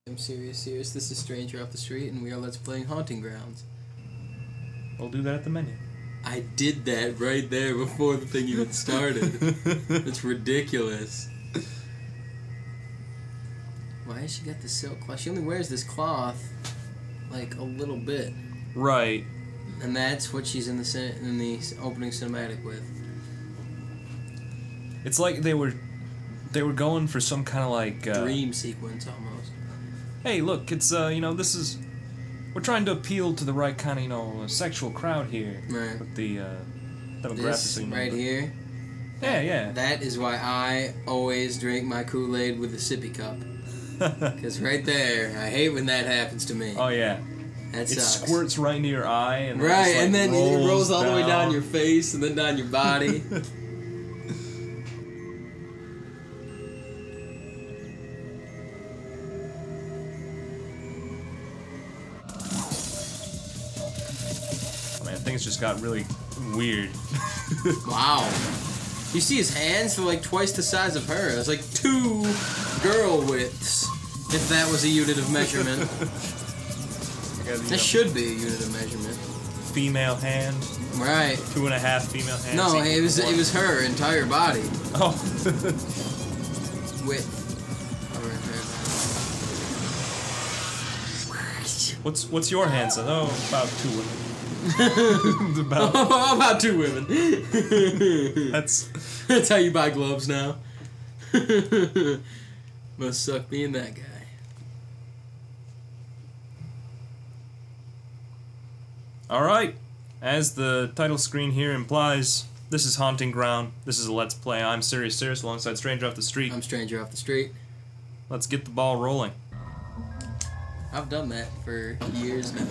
I'm SeriousSirrus, this is Stranger Off the Street, and we are Let's Playing Haunting Grounds. We'll do that at the menu. I did that right there before the thing even started. It's ridiculous. Why has she got the silk cloth? She only wears this cloth, like, a little bit. Right. And that's what she's in the opening cinematic with. It's like they were going for some kind of like... dream sequence, almost. Hey, look, it's, we're trying to appeal to the right kind of, sexual crowd here. Right. With the, demographics. This right here. Yeah, yeah. That is why I always drink my Kool-Aid with a sippy cup. Because right there, I hate when that happens to me. Oh, yeah. That sucks. It squirts right into your eye. And right, just, like, and then it rolls all down. the way down your face and then down your body. Man, things just got really weird. Wow. You see his hands? They're like twice the size of her. It's like 2 girl widths, if that was a unit of measurement. That should be a unit of measurement. Female hand. Right. 2.5 female hands. No, it was her entire body. Oh. Width. What's your hand size? Oh, about 2 women. about 2 women. That's how you buy gloves now. Must suck being that guy. Alright, as the title screen here implies, this is Haunting Ground. This is a Let's Play. I'm SeriousSirrus alongside Stranger Off the Street. I'm Stranger Off the Street. Let's get the ball rolling. I've done that for years now.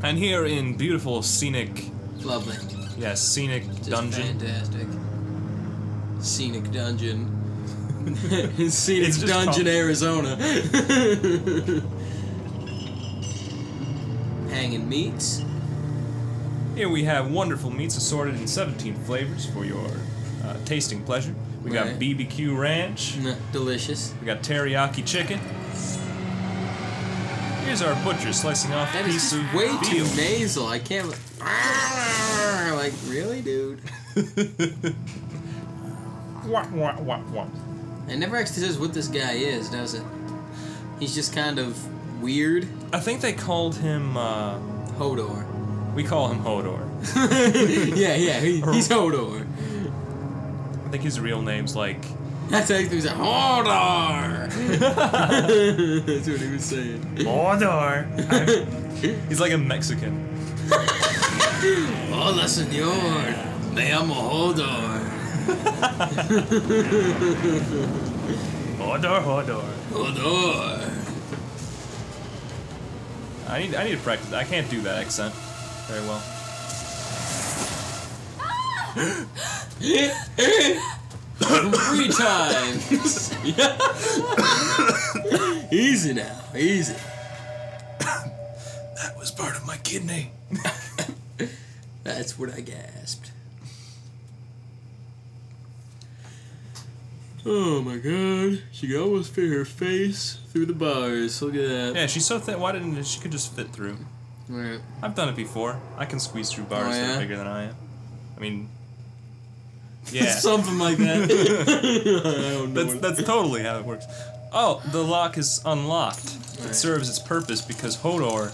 And here in beautiful scenic... Lovely. Yes, scenic Just dungeon. Fantastic. Scenic dungeon. Scenic dungeon, Arizona. Hanging meats. Here we have wonderful meats assorted in 17 flavors for your tasting pleasure. We got BBQ ranch. Delicious. We got teriyaki chicken. Here's our butcher slicing off a piece of way veal. too nasal. I can't. Like, really, dude? Wah, wah, wah, wah. It never actually says what this guy is, does it? He's just kind of weird. I think they called him, Hodor. We call him Hodor. yeah, he's Hodor. I think his real name's like... That's how he's like, Hodor! That's what he was saying. Hodor! He's like a Mexican. Hola, señor. Me llamo Hodor. Hodor. Hodor. I need to practice. I can't do that accent very well. 3 times. Easy now, easy. That was part of my kidney. That's what I gasped. Oh my god, she could almost fit her face through the bars. Look at that. Yeah, she's so thin. Why didn't she could just fit through? Right. I've done it before. I can squeeze through bars that are bigger than I am. I mean, yeah, something like that. I don't know. That's totally how it works. Oh, the lock is unlocked. Right. It serves its purpose because Hodor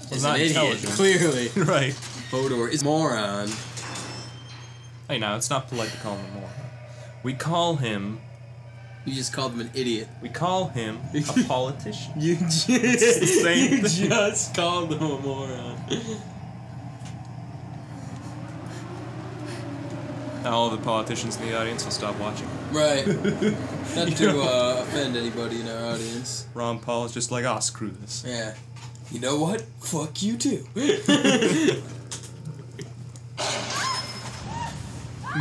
was not an idiot, intelligent. clearly. Right. Hodor is a moron. Hey, now it's not polite to call him a moron. We call him. You just called him an idiot. We call him a politician. You just, it's the same you thing. just called him a moron. Now all the politicians in the audience will stop watching. Right. Not to offend anybody in our audience. Ron Paul is just like, oh, screw this. Yeah. You know what? Fuck you too.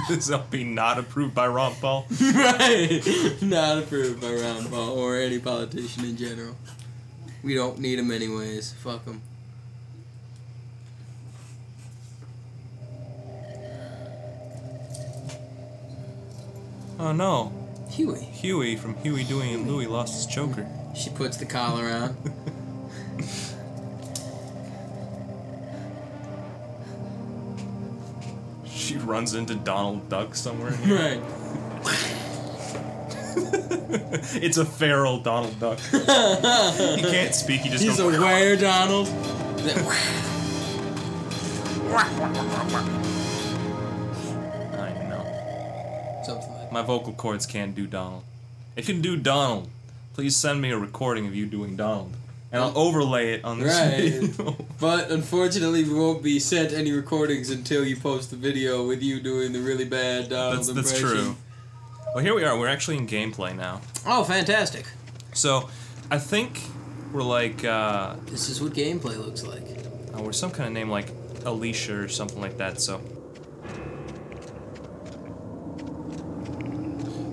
This will be not approved by Ron Paul. Right. Not approved by Ron Paul or any politician in general. We don't need him anyways. Fuck him. Oh no. Huey. Huey from Huey, Dewey, and Louie lost his choker. She puts the collar on. She runs into Donald Duck somewhere in here. Right. It's a feral Donald Duck. He can't speak, he just He's goes... a were Donald. I know. Something like that. My vocal cords can't do Donald. If you can do Donald, please send me a recording of you doing Donald. And I'll overlay it on this video. But unfortunately, we won't be sent any recordings until you post the video with you doing the really bad Donald impression. That's true. Well, here we are. We're actually in gameplay now. Oh, fantastic. So, I think we're like... this is what gameplay looks like. we're some kind of name like Alicia or something like that, so...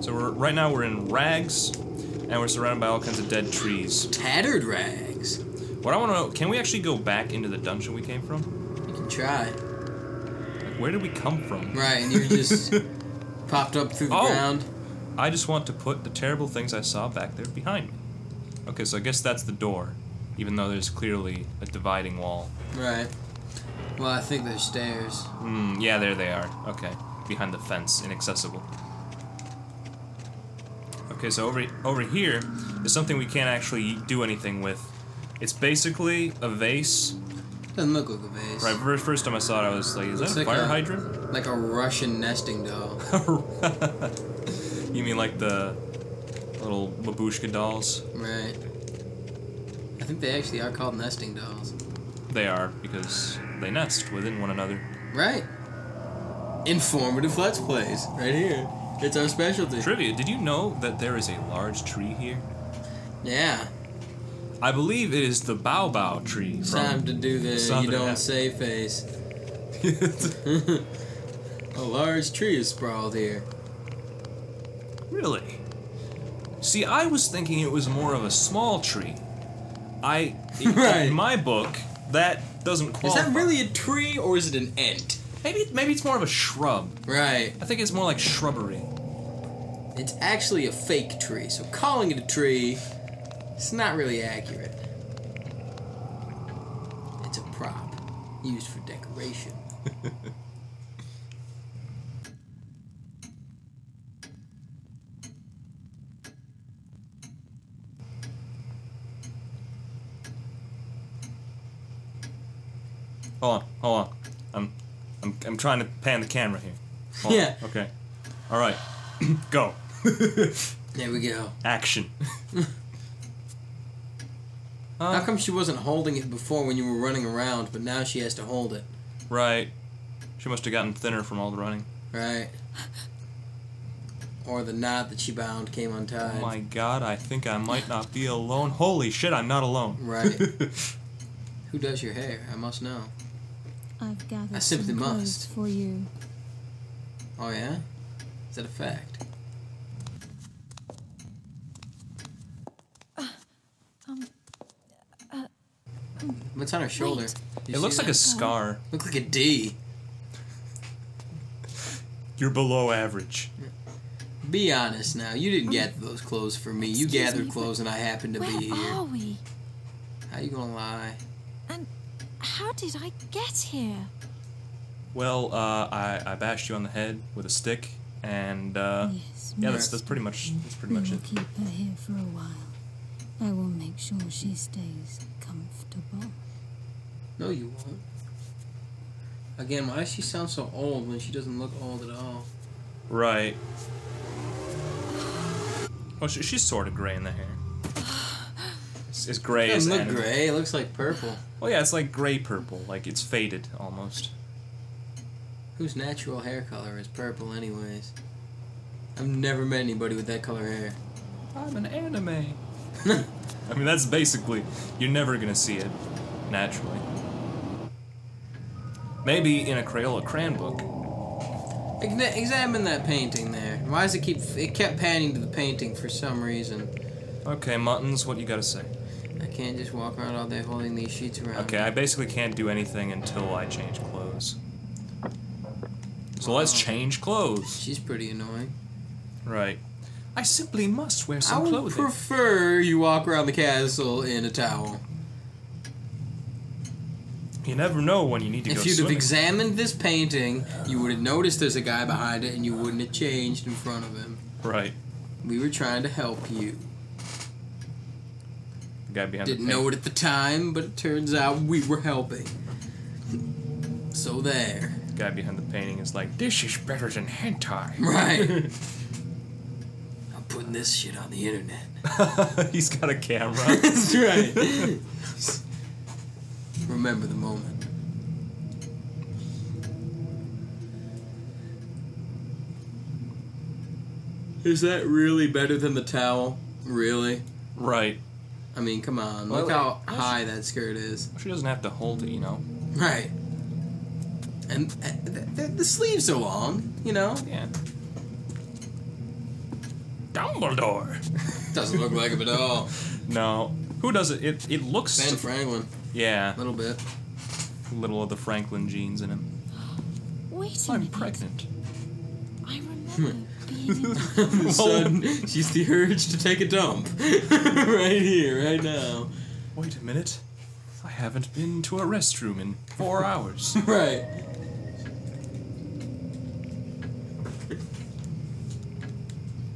So right now we're in rags, and we're surrounded by all kinds of dead trees. Tattered rags. What I want to know, can we actually go back into the dungeon we came from? You can try. Like, where did we come from? Right, and you just popped up through the ground. I just want to put the terrible things I saw back there behind me. Okay, so I guess that's the door, even though there's clearly a dividing wall. Right. Well, I think there's stairs. Yeah, there they are. Okay, behind the fence, inaccessible. Okay, so over here is something we can't actually do anything with. It's basically a vase. Doesn't look like a vase. Right, first time I saw it, I was like, is that a fire hydrant? Like a Russian nesting doll. You mean like the little babushka dolls? Right. I think they actually are called nesting dolls. They are, because they nest within one another. Right. Informative Let's Plays. Right here. It's our specialty. Trivia, did you know that there is a large tree here? Yeah. I believe it is the Bao tree. Time to do the you don't say face. A large tree is sprawled here. Really? See, I was thinking it was more of a small tree. Right. In my book, that doesn't qualify. Is that really a tree or is it an ent? Maybe it's more of a shrub. Right. I think it's more like shrubbery. It's actually a fake tree, so calling it a tree, it's not really accurate. It's a prop used for decoration. Hold on. I'm trying to pan the camera here. Hold on. Okay. All right. Go. There we go. Action. How come she wasn't holding it before when you were running around, but now she has to hold it? Right. She must have gotten thinner from all the running. Right. Or the knot that she bound came untied. Oh my god, I think I might not be alone. Holy shit, I'm not alone. Right. Who does your hair? I must know. I've gathered I simply some clothes must. for you. Oh yeah? Is that a fact? What's on her shoulder? It looks like a scar. Looks like a D. You're below average. Be honest now. You didn't gather those clothes for me. You gathered clothes and I happened to be here. Where are we? How you gonna lie? And how did I get here? Well, I bashed you on the head with a stick, and Yes, yeah, that's pretty much it. We'll keep her here for a while. I will make sure she stays comfortable. No, you won't. Again, why does she sound so old when she doesn't look old at all? Right. Well, she's sort of gray in the hair. It's gray. It doesn't look gray. It looks like purple. Well, yeah, it's like gray purple. Like it's faded almost. Whose natural hair color is purple, anyways? I've never met anybody with that color hair. I'm an anime. I mean, that's basically, you're never gonna see it naturally. Maybe in a Crayola crayon book. Examine that painting there. Why does it kept panning to the painting for some reason? Okay, Muttons, what you gotta say? I can't just walk around all day holding these sheets around. Okay, I basically can't do anything until I change clothes. So let's change clothes. She's pretty annoying. Right. I simply must wear some I would clothing. prefer you walk around the castle in a towel. You never know when you need to go If you'd swimming. have examined this painting, you would have noticed there's a guy behind it, and you wouldn't have changed in front of him. Right. We were trying to help you. The guy behind Didn't the know it at the time, but it turns out we were helping. So there. The guy behind the painting is like, this is better than hentai. Right. I'm putting this shit on the internet. He's got a camera. That's right. Remember the moment. Is that really better than the towel? Really? Right. I mean, come on. Well, Look how high that skirt is. She doesn't have to hold it, you know. Right. And the sleeves are long, you know? Yeah. Dumbledore. Doesn't look like him at all. No. Who does it? It looks... Ben Franklin. Yeah. A little bit. A little of the Franklin genes in him. Wait a I'm minute. pregnant. I remember being in Son, she's the urge to take a dump. Right here, right now. Wait a minute. I haven't been to a restroom in 4 hours. Right.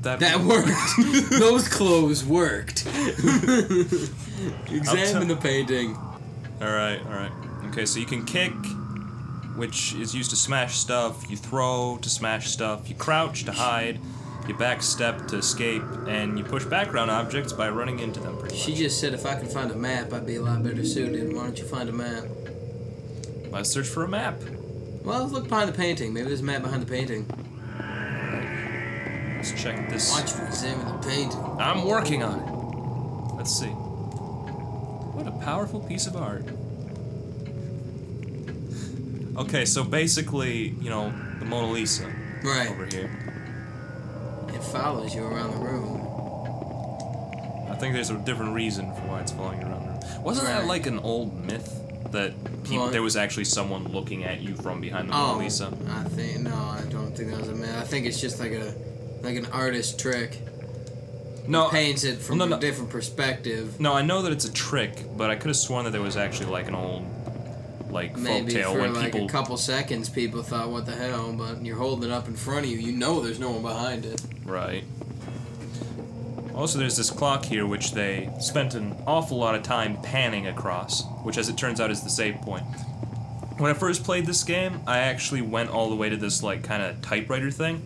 That worked. Those clothes worked. Examine the painting. Alright, alright. Okay, so you can kick, which is used to smash stuff. You throw to smash stuff. You crouch to hide. You backstep to escape. And you push background objects by running into them pretty much. She just said if I could find a map, I'd be a lot better suited. Why don't you find a map? Let's search for a map. Well, let's look behind the painting. Maybe there's a map behind the painting. Let's check this. Why don't you examine the painting? I'm working on it. Let's see. What a powerful piece of art. Okay, so basically, you know, the Mona Lisa Right. over here. It follows you around the room. I think there's a different reason for why it's following you around the room. Wasn't that Right. like an old myth that What? there was actually someone looking at you from behind the Mona Lisa? I don't think that was a myth. I think it's just like an artist trick. No, Paints it from no. a different perspective. No, I know that it's a trick, but I could have sworn that there was actually like an old, like, Maybe folktale for when like people. a couple seconds, people thought, "What the hell?" But you're holding it up in front of you. You know, there's no one behind it. Right. Also, there's this clock here, which they spent an awful lot of time panning across, which, as it turns out, is the save point. When I first played this game, I actually went all the way to this, like, kind of typewriter thing,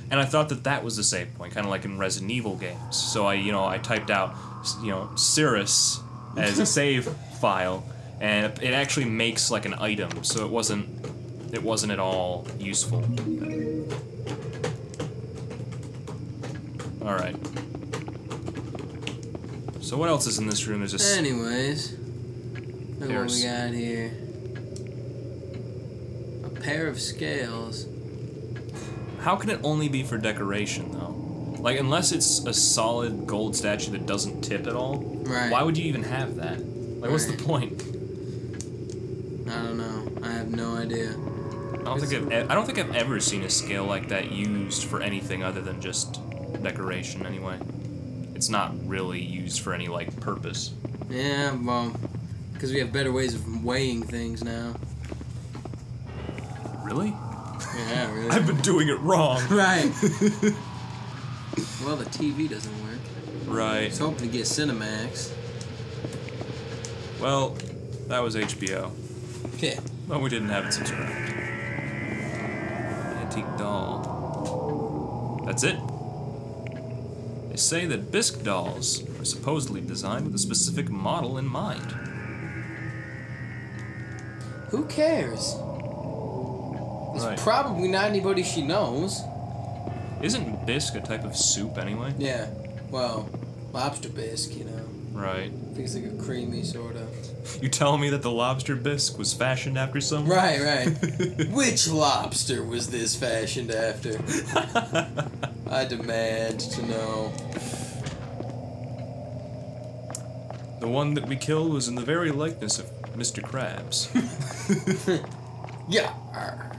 and I thought that was the save point, kind of like in Resident Evil games. So I typed out, SeriousSirrus as a save file, and it actually makes like an item, so it wasn't at all useful. All right. So what else is in this room? There's just Anyways, look what we Here's- got here. A pair of scales. How can it only be for decoration though? Like, unless it's a solid gold statue that doesn't tip at all, Right. why would you even have that? Like, what's the Right. point? I don't know. I have no idea. I don't think I've ever seen a scale like that used for anything other than just decoration. Anyway, it's not really used for any like purpose. Yeah, well, because we have better ways of weighing things now. Really? Yeah, really. I've been doing it wrong. Right. Well, the TV doesn't work. Right. I was hoping to get Cinemax. Well, that was HBO. Yeah. Well, we didn't have it subscribed. Antique doll. That's it. They say that bisque dolls are supposedly designed with a specific model in mind. Who cares? It's Right. probably not anybody she knows. Isn't bisque a type of soup anyway? Yeah. Well, lobster bisque, you know. Right. I think it's like a creamy sort of. You telling me that the lobster bisque was fashioned after someone? Right, right. Which lobster was this fashioned after? I demand to know. The one that we killed was in the very likeness of Mr. Krabs. Yeah. Arr.